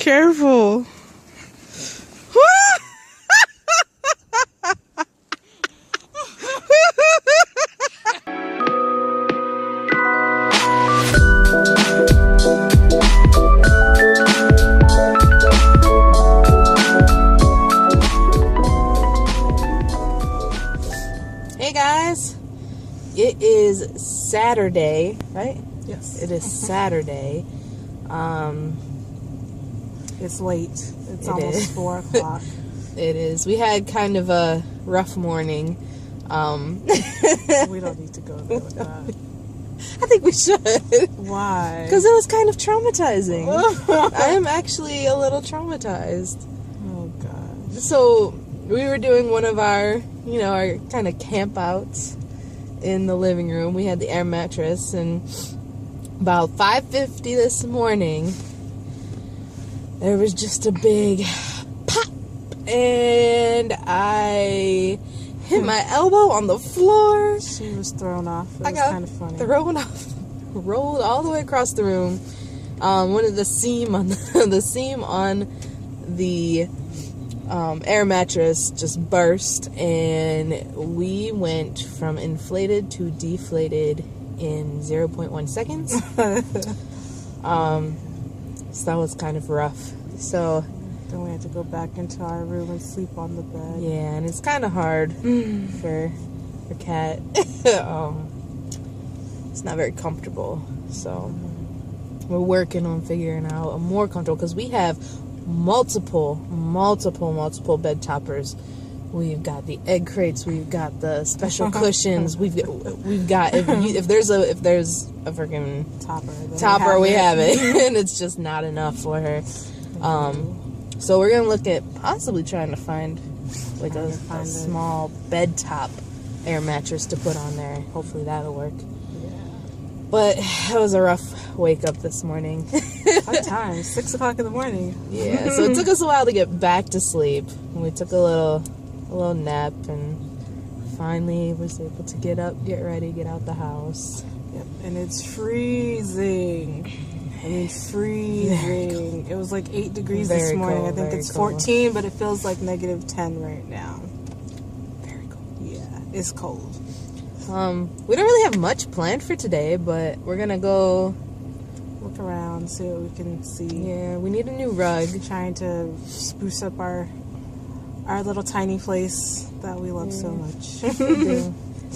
careful. Hey guys, it is Saturday, right? Yes. It is Saturday. It's late. It's almost 4 o'clock. It is. We had kind of a rough morning. We don't need to go there with that. I think we should. Why? Because it was kind of traumatizing. I am actually a little traumatized. Oh, God. So, we were doing one of our, our kind of camp outs in the living room. We had the air mattress, and about 5:50 this morning, there was just a big pop, and I hit my elbow on the floor. She was thrown off. It was kind of funny. Thrown off, rolled all the way across the room. One of the seam on the air mattress just burst, and we went from inflated to deflated in 0.1 seconds. So that was kind of rough. So then we had to go back into our room and sleep on the bed. Yeah, and it's kind of hard for Kat. It's not very comfortable. So we're working on figuring out a more comfortable, because we have multiple bed toppers. We've got the egg crates. We've got the special cushions. We've got if there's a freaking topper, we have it, and it's just not enough for her. So we're gonna look at possibly trying to find like a small bed top air mattress to put on there. Hopefully that'll work. Yeah. But it was a rough wake up this morning. What time? 6 o'clock in the morning. Yeah. So it took us a while to get back to sleep. We took a little nap, and finally was able to get up, get ready, get out the house. Yep. And it's freezing. I mean, freezing. It was like 8 degrees this morning. Cold, I think it's 14, but it feels like negative 10 right now. Very cold. Yeah, it's cold. We don't really have much planned for today, but we're gonna go look around, see what we can see. Yeah, we need a new rug. Trying to spruce up our little tiny place that we love so much. We do.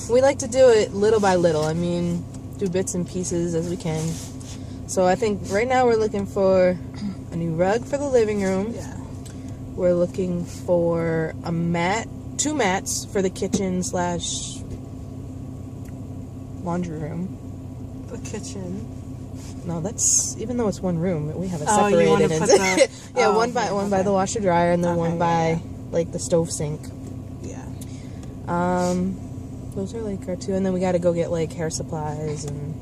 We like to do it little by little. I mean, do bits and pieces as we can. So I think right now we're looking for a new rug for the living room. Yeah. We're looking for a mat, 2 mats for the kitchen / laundry room. The kitchen. No, that's, even though it's one room, we have it separated. Oh, you want to put the... Yeah, one by the washer dryer, and then one by like the stove sink. Yeah. Those are like our 2, and then we got to go get like hair supplies and.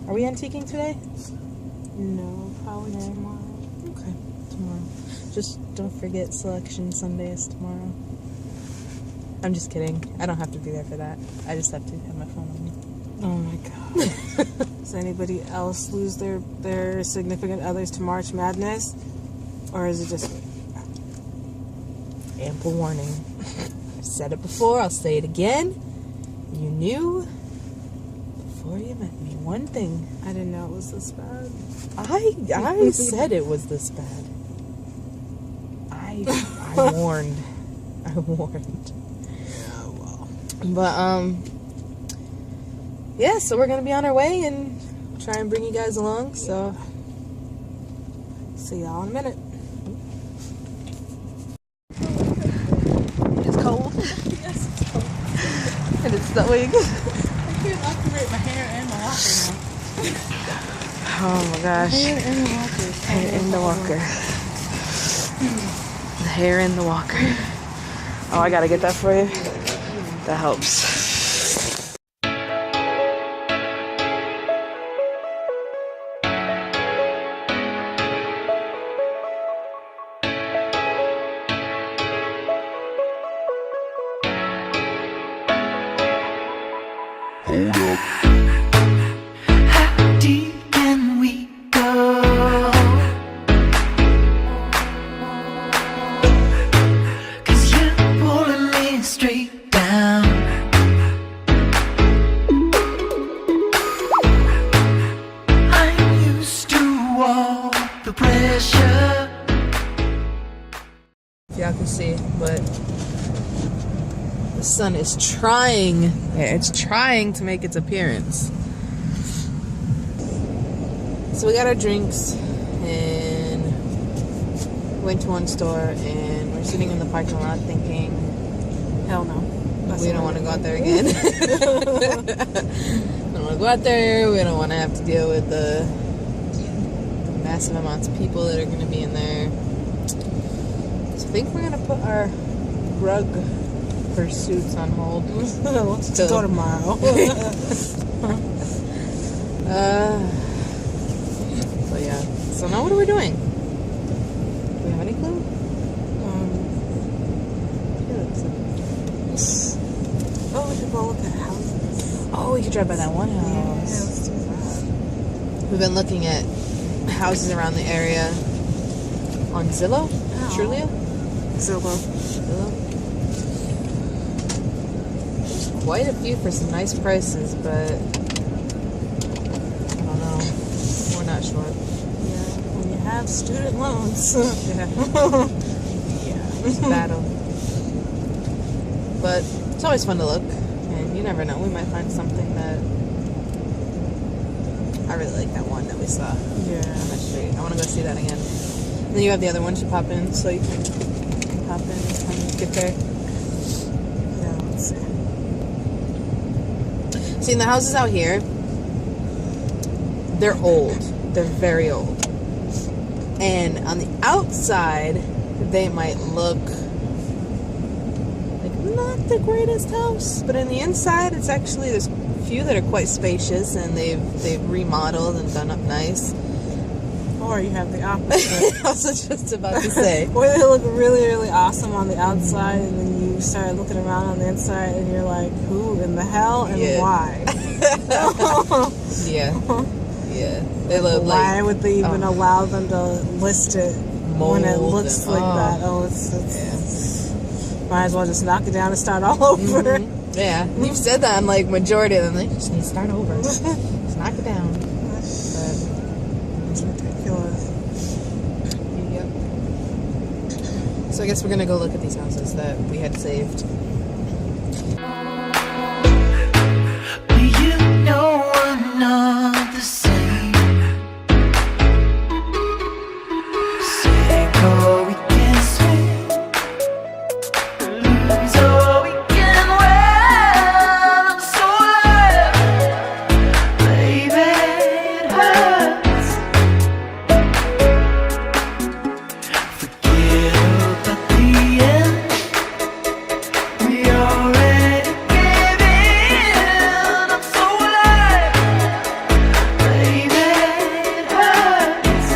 Are we antiquing today? No, probably tomorrow. Okay, tomorrow. Just don't forget Selection Sunday is tomorrow. I'm just kidding. I don't have to be there for that. I just have to have my phone on me. Oh my God. Does anybody else lose their significant others to March Madness? Or is it just me? Ample warning. I've said it before, I'll say it again. You knew before you met me. One thing. I didn't know it was this bad. I said it was this bad. I warned. I warned. Yeah, well. But yeah, so we're gonna be on our way and try and bring you guys along, so see y'all in a minute. It's cold. Yes, it's cold. And it's snowing. I can't operate my hair and my walker now. Oh my gosh. Hair and the walker. Hair in the walker. The hair in the walker. Oh, I gotta get that for you. That helps. Hold up. How deep can we go? the pressure. Y'all can see, but the sun is trying. Yeah, it's trying to make its appearance. So we got our drinks and went to one store, and we're sitting in the parking lot thinking, Hell no. we don't want to go out there again. We don't want to go out there. We don't want to have to deal with the massive amounts of people that are going to be in there. So I think we're going to put our rug pursuits on hold. Let's go tomorrow. So yeah. So now what are we doing? Do we have any clue? Oh, we could go look at houses. Oh, we could drive by that one Yeah, house. let's do that. We've been looking at houses around the area on Zillow. Oh. Trulia? Zillow. Zillow. There's quite a few for some nice prices, but I don't know. We're not sure. Yeah, when you have student loans. Yeah. It's a battle. But it's always fun to look, and you never know. We might find something that I really like. That one that we saw Yeah. on the street. I want to go see that again. And then you have the other one to pop in, so you can pop in and get there. Yeah, let's see. See, in the houses out here, they're old. They're very old. And on the outside, they might look like not the greatest house, but in the inside, it's actually, there's a few that are quite spacious, and they've remodeled and done up nice. Or you have the opposite. I was just about to say. Where they look really, really awesome on the outside, and then you start looking around on the inside, and you're like, who in the hell and Yeah. why? Yeah. Yeah. They look Why like would they even allow them to list it when it mold looks and- like oh. that? Oh, it's might as well just knock it down and start all over. Yeah. You've said that on like majority of them. They just need to start over. Just knock it down. It's ridiculous. Yep. So I guess we're gonna go look at these houses that we had saved. You know I'm not the same. Sink or we can swim, lose or we can win. I'm so alive, baby, it hurts. Forget about the end. We already gave in. I'm so alive, baby, it hurts.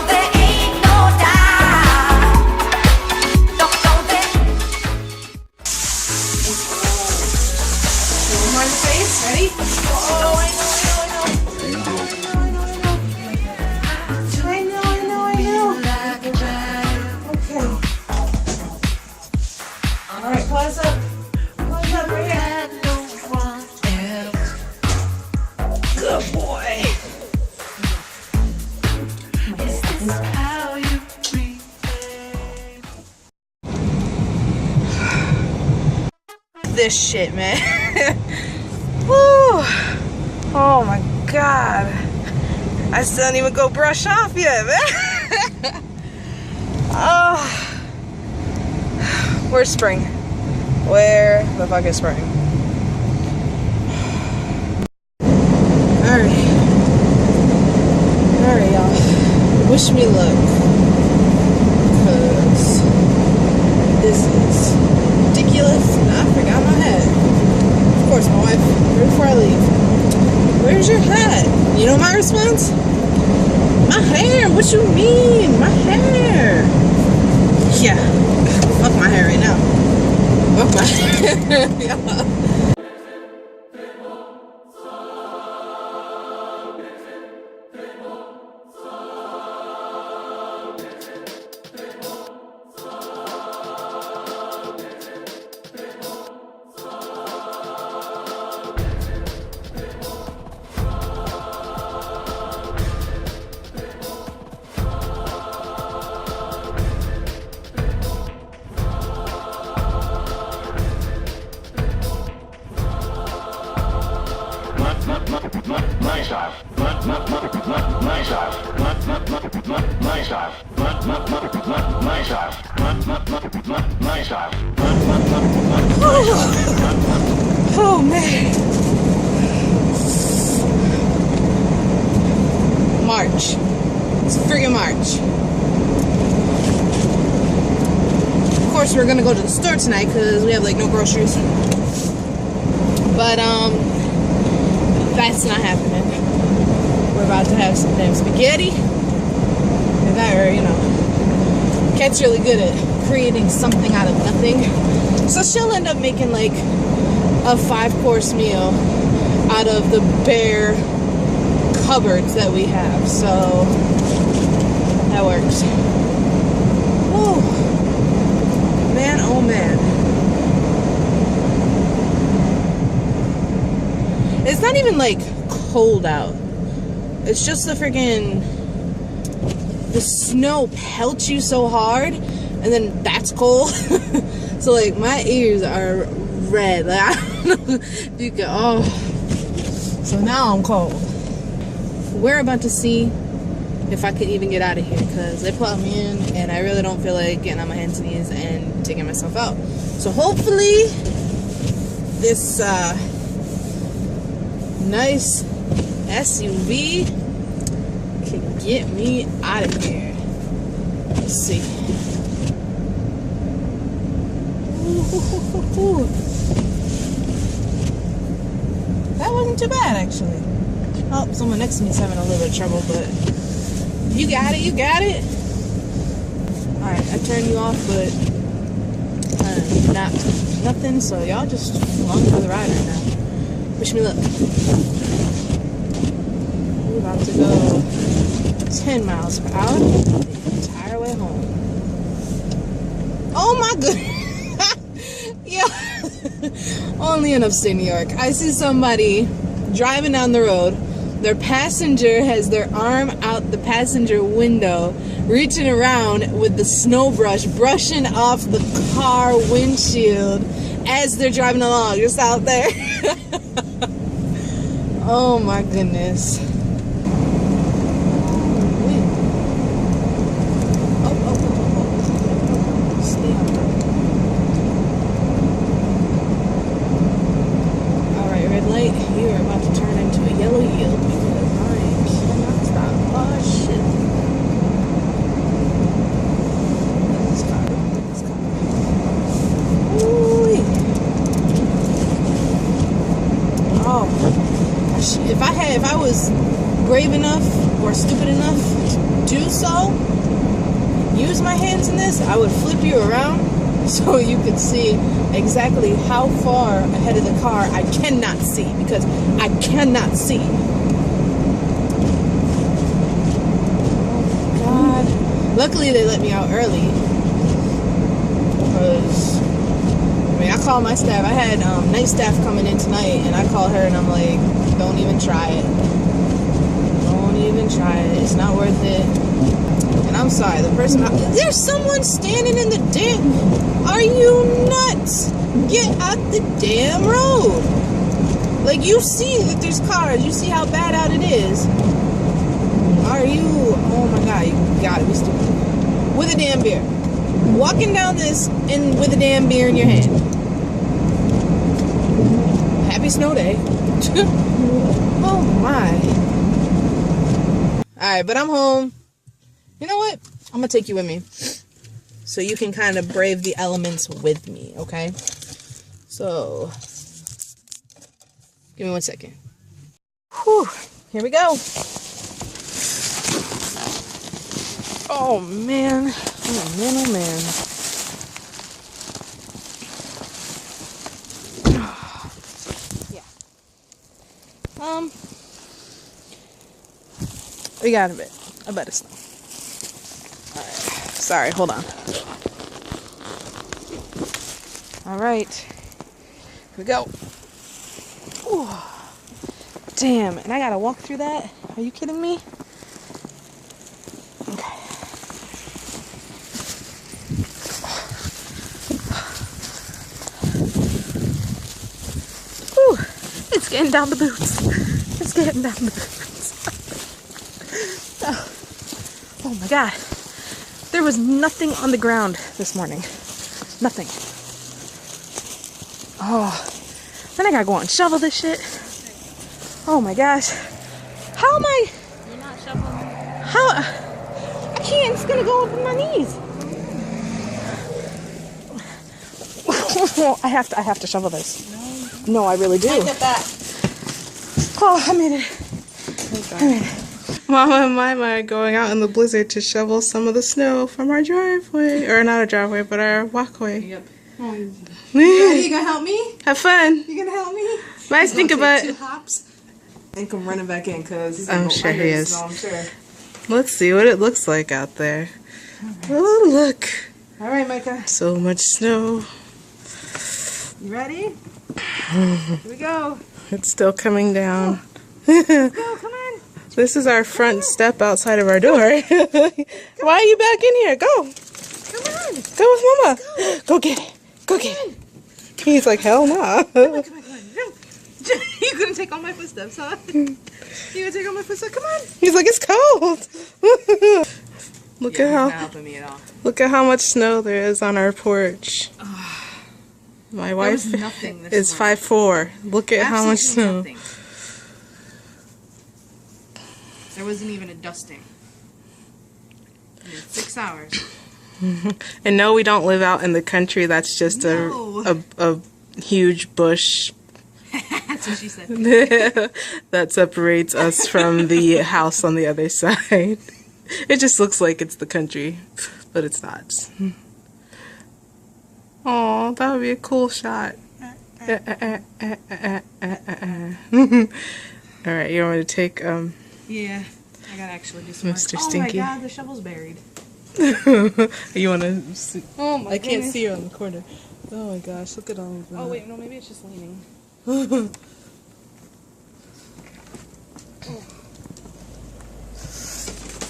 There ain't no doubt. One more in the face. Ready? Okay. All right, close up. Close up right here. Good boy. Is this how you breathe? This shit, man. Woo. Oh my god. I still didn't even go brush off yet, man. Oh. Where's spring? Where the fuck is spring? Alright. Alright, y'all. Wish me luck. Because this is ridiculous. And I forgot my hat. Of course, my wife, right before I leave, where's your hat? You know my response? My hair. What you mean? My hair. Yeah. Fuck my hair right now. Fuck my hair. Yeah. Oh man. March. It's friggin' March. Of course, we're gonna go to the store tonight because we have like no groceries. But that's not happening. We're about to have some damn spaghetti. And that, you know, Kat's really good at creating something out of nothing. So she'll end up making like a 5-course meal out of the bare cupboards that we have. So that works. Whew. Man, oh man. It's not even like cold out. It's just the freaking, the snow pelts you so hard, and then that's cold. So like my ears are red. Like I don't know if you can. Oh, so now I'm cold. We're about to see if I could even get out of here because they plowed me in, and I really don't feel like getting on my hands and knees and taking myself out. So hopefully this nice SUV can get me out of here. Let's see. Ooh. That wasn't too bad actually. Oh, someone next to me is having a little bit of trouble, but you got it, you got it. Alright, I turned you off, but not nothing, so y'all just along for the ride right now. Wish me luck. We're about to go 10 miles per hour the entire way home. Oh my goodness. Yeah. Only in upstate New York. I see somebody driving down the road. Their passenger has their arm out the passenger window, reaching around with the snow brush, brushing off the car windshield as they're driving along, just out there. Oh my goodness. Stay on the road. Alright, red light. You are about to turn into a yellow yield because I cannot stop. Oh shit. This car. Ooh-wee. Oh. If I was brave enough or stupid enough to do so, use my hands in this, I would flip you around so you could see exactly how far ahead of the car I cannot see, because I cannot see. Oh God. Luckily they let me out early, because I called my staff. I had night staff coming in tonight, and I called her and I'm like, don't even try it. Don't even try it. It's not worth it. And I'm sorry, the person, there's someone standing in the damn, are you nuts? Get out the damn road. Like, you see that there's cars, you see how bad out it is. Are you, oh my God, you gotta be stupid. With a damn beer. Walking down this and with a damn beer in your hand. Happy snow day. Oh my. Alright, but I'm home. You know what? I'm gonna take you with me, so you can kind of brave the elements with me, okay? So, give me 1 second. Whew, here we go. Oh man, oh man, oh man. Yeah. We got a bit of snow. Sorry, hold on. Alright. Here we go. Ooh. Damn, and I gotta walk through that? Are you kidding me? Okay. Whew. It's It's getting down the boots. It's getting down the boots. Oh my god. There was nothing on the ground this morning. Nothing. Oh. Then I gotta go out and shovel this shit. Oh my gosh. How am I? You're not shoveling. How? I can't. It's gonna go over my knees. I have to shovel this. No, I really do. Get that. Oh, I made it. I made it. Mama and Mima are going out in the blizzard to shovel some of the snow from our driveway. Or not our driveway, but our walkway. Yep. You gonna help me? Have fun. You gonna help me? Nice think about Two hops and come running back in because I'm sure he is. I'm sure. Let's see what it looks like out there. Right. Oh, look. All right, Micah. So much snow. You ready? Here we go. It's still coming down. Let's go. Come on. This is our front step outside of our door. Why are you back in here? Go. Come on. Go with Mama. Go get it. Go get it. He's like, hell no. Come on. You couldn't take all my footsteps, huh? You gonna take all my footsteps? Come on. He's like, it's cold. Look at not helping me at all. look at how much snow there is on our porch. My wife is 5'4". Look at how much snow. Nothing. There wasn't even a dusting. In 6 hours. And no, we don't live out in the country. That's just No. a huge bush That's what she said. that separates us from the house on the other side. It just looks like it's the country, but it's not. Oh, that would be a cool shot. Alright, you want me to take Yeah, I gotta actually do some work. Mr. Oh Stinky? my god, the shovel's buried. You want to see? Oh my I can't goodness. see you on the corner. Oh my gosh, look at all of that. Oh wait, no, maybe it's just leaning.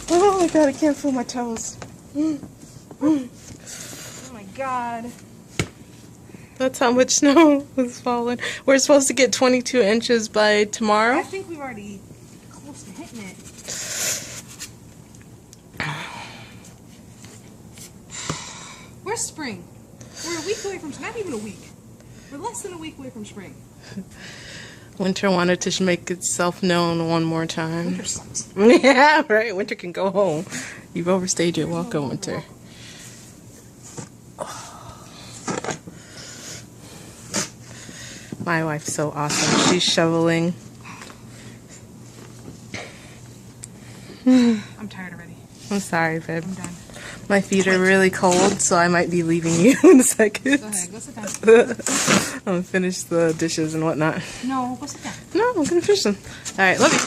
Oh my god, I can't feel my toes. Oh my god. That's how much snow was falling. We're supposed to get 22 inches by tomorrow. I think we've already close to hitting it. Where's spring? We're a week away from, not even a week. We're less than a week away from spring. Winter wanted to make itself known one more time. Winter sucks. Yeah, right. Winter can go home. You've overstayed your welcome, Winter. My wife's so awesome. She's shoveling. I'm tired already. I'm sorry, babe. I'm done. My feet are really cold, so I might be leaving you in a second. Go ahead, go sit down. I'm gonna finish the dishes and whatnot. No, go sit down. No, I'm gonna finish them. Alright, love you.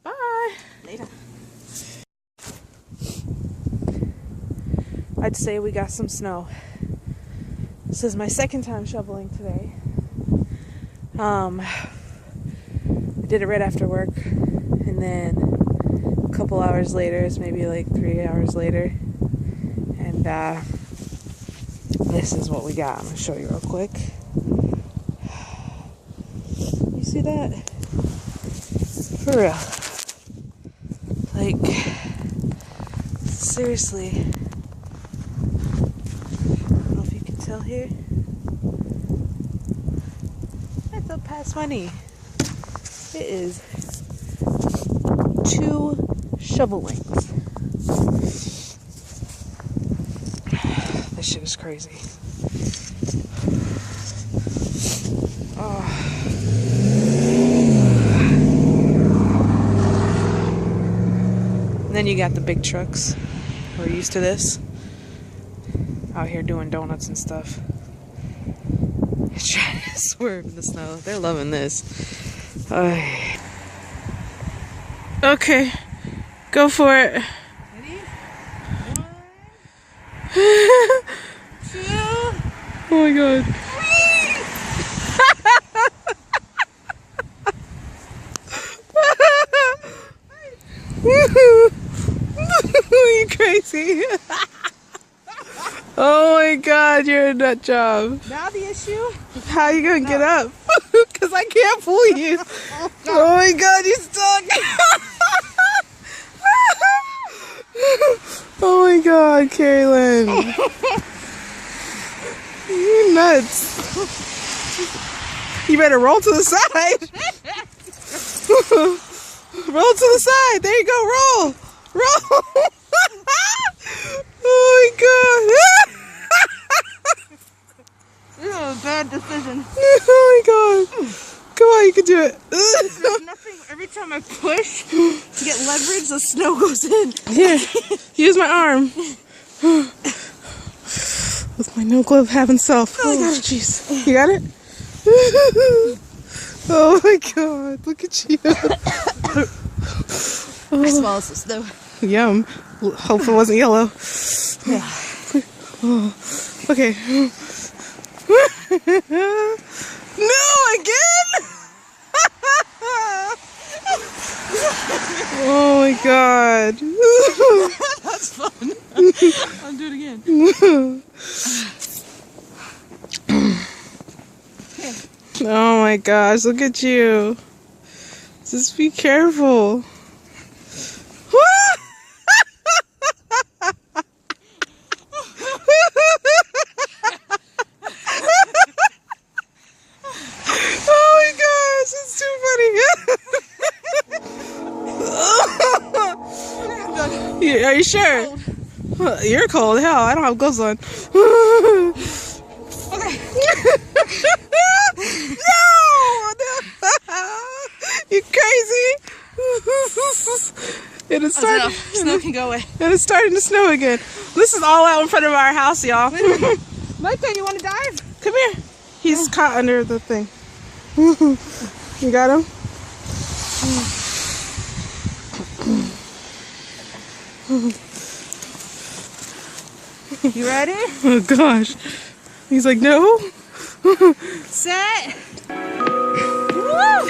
Bye. Later. I'd say we got some snow. This is my second time shoveling today. I did it right after work, and then a couple hours later, it's maybe like 3 hours later, and this is what we got. I'm gonna show you real quick. You see that? For real. Like, seriously. I don't know if you can tell here. It's up past my knee. It is 2 shovel lengths. This shit is crazy. Oh. And then you got the big trucks. We're used to this. Out here doing donuts and stuff. Trying to swerve in the snow. They're loving this. Okay, go for it. Ready? 1, 2. Oh my god. You crazy. Oh my god, you're a nut job. Now the issue? How are you gonna get up? because I can't pull you. Oh my god, you're stuck. Oh my god, Carolyn. You nuts. You better roll to the side. Roll to the side. There you go. Roll. Roll. Oh my god. This is a bad decision. Oh my god. Come on, you can do it. There's nothing. Every time I push to get leverage, the snow goes in. Here, use my arm. With my no glove having self. Oh jeez. You got it? Oh my god, look at you. I swallow some snow. Yum. Hope it wasn't yellow. Yeah. Oh, okay. No, again? Oh my god. That's fun. I'll do it again. Oh my gosh, look at you. Just be careful. Oh my gosh, it's too funny. Are you sure? You're cold. Hell, I don't have gloves on. Okay. No! You crazy? It is starting. Snow can go away. It is starting to snow again. This is all out in front of our house, y'all. Micah, you want to dive? Come here. He's caught under the thing. You got him? You ready? Oh gosh. He's like, no. Set. Woo!